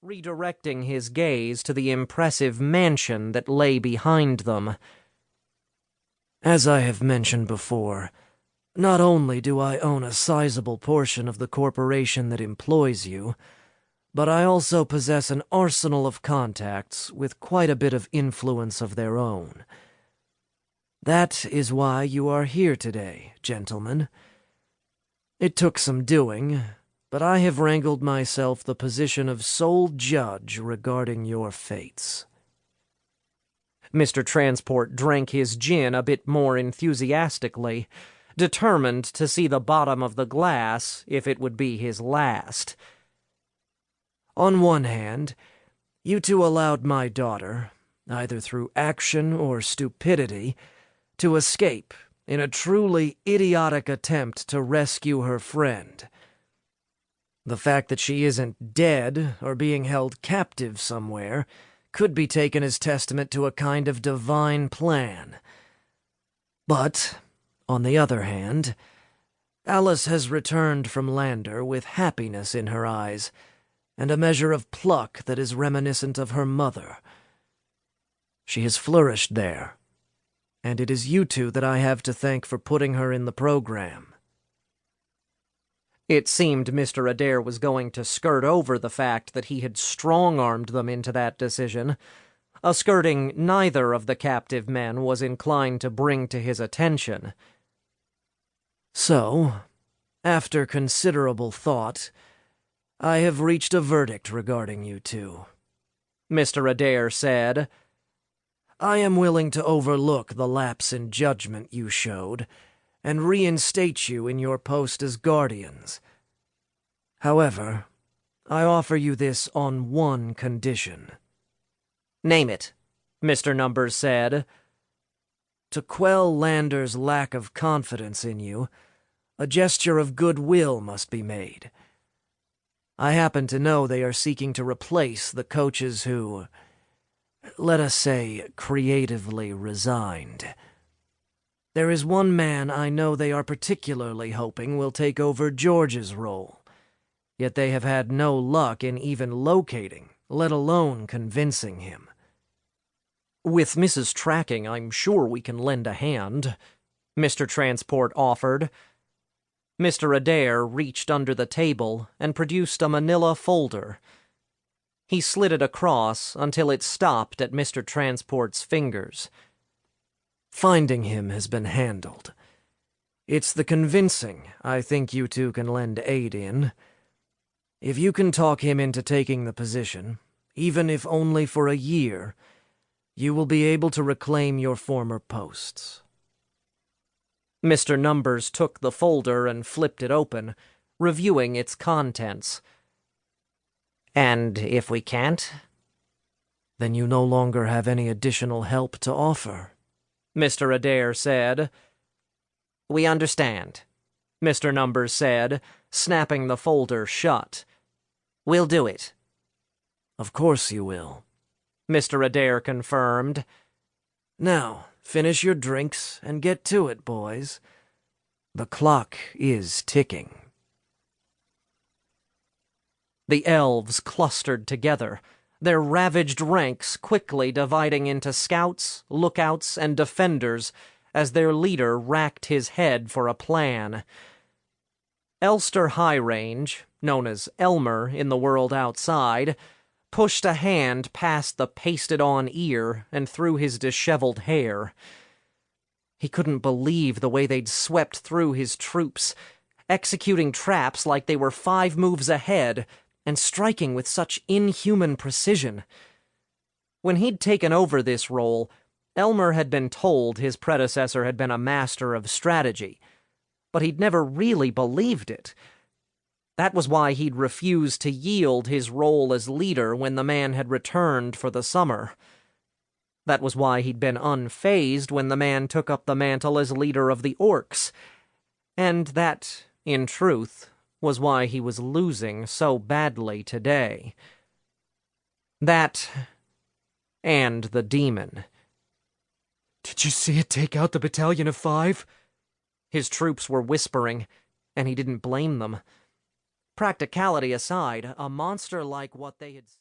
redirecting his gaze to the impressive mansion that lay behind them. As I have mentioned before, not only do I own a sizable portion of the corporation that employs you, but I also possess an arsenal of contacts with quite a bit of influence of their own. That is why you are here today, gentlemen. It took some doing, but I have wrangled myself the position of sole judge regarding your fates. Mr. Transport drank his gin a bit more enthusiastically, determined to see the bottom of the glass if it would be his last. On one hand, you two allowed my daughter, either through action or stupidity, to escape in a truly idiotic attempt to rescue her friend. The fact that she isn't dead or being held captive somewhere could be taken as testament to a kind of divine plan. But, on the other hand, Alice has returned from Lander with happiness in her eyes, and a measure of pluck that is reminiscent of her mother. She has flourished there, and it is you two that I have to thank for putting her in the program. It seemed Mr. Adair was going to skirt over the fact that he had strong-armed them into that decision, a skirting neither of the captive men was inclined to bring to his attention. So, after considerable thought, I have reached a verdict regarding you two, Mr. Adair said. I am willing to overlook the lapse in judgment you showed, and reinstate you in your post as guardians. However, I offer you this on one condition. Name it, Mr. Numbers said. To quell Lander's lack of confidence in you, a gesture of goodwill must be made. I happen to know they are seeking to replace the coaches who, let us say, creatively resigned. There is one man I know they are particularly hoping will take over George's role, yet they have had no luck in even locating, let alone convincing him. With Mrs. Tracking, I'm sure we can lend a hand, Mr. Transport offered. Mr. Adair reached under the table and produced a manila folder. He slid it across until it stopped at Mr. Transport's fingers. Finding him has been handled. It's the convincing I think you two can lend aid in. If you can talk him into taking the position, even if only for a year, you will be able to reclaim your former posts. Mr. Numbers took the folder and flipped it open, reviewing its contents. And if we can't? Then you no longer have any additional help to offer, Mr. Adair said. We understand, Mr. Numbers said, snapping the folder shut. We'll do it. Of course you will, Mr. Adair confirmed. Now, finish your drinks and get to it, boys. The clock is ticking. The elves clustered together, their ravaged ranks quickly dividing into scouts, lookouts, and defenders as their leader racked his head for a plan. Elster High Range, known as Elmer in the world outside, pushed a hand past the pasted-on ear and through his disheveled hair. He couldn't believe the way they'd swept through his troops, executing traps like they were 5 moves ahead, and striking with such inhuman precision. When he'd taken over this role, Elmer had been told his predecessor had been a master of strategy, but he'd never really believed it. That was why he'd refused to yield his role as leader when the man had returned for the summer. That was why he'd been unfazed when the man took up the mantle as leader of the orcs. And that, in truth, was why he was losing so badly today. That, and the demon. Did you see it take out the battalion of 5? His troops were whispering, and he didn't blame them. Practicality aside, a monster like what they had seen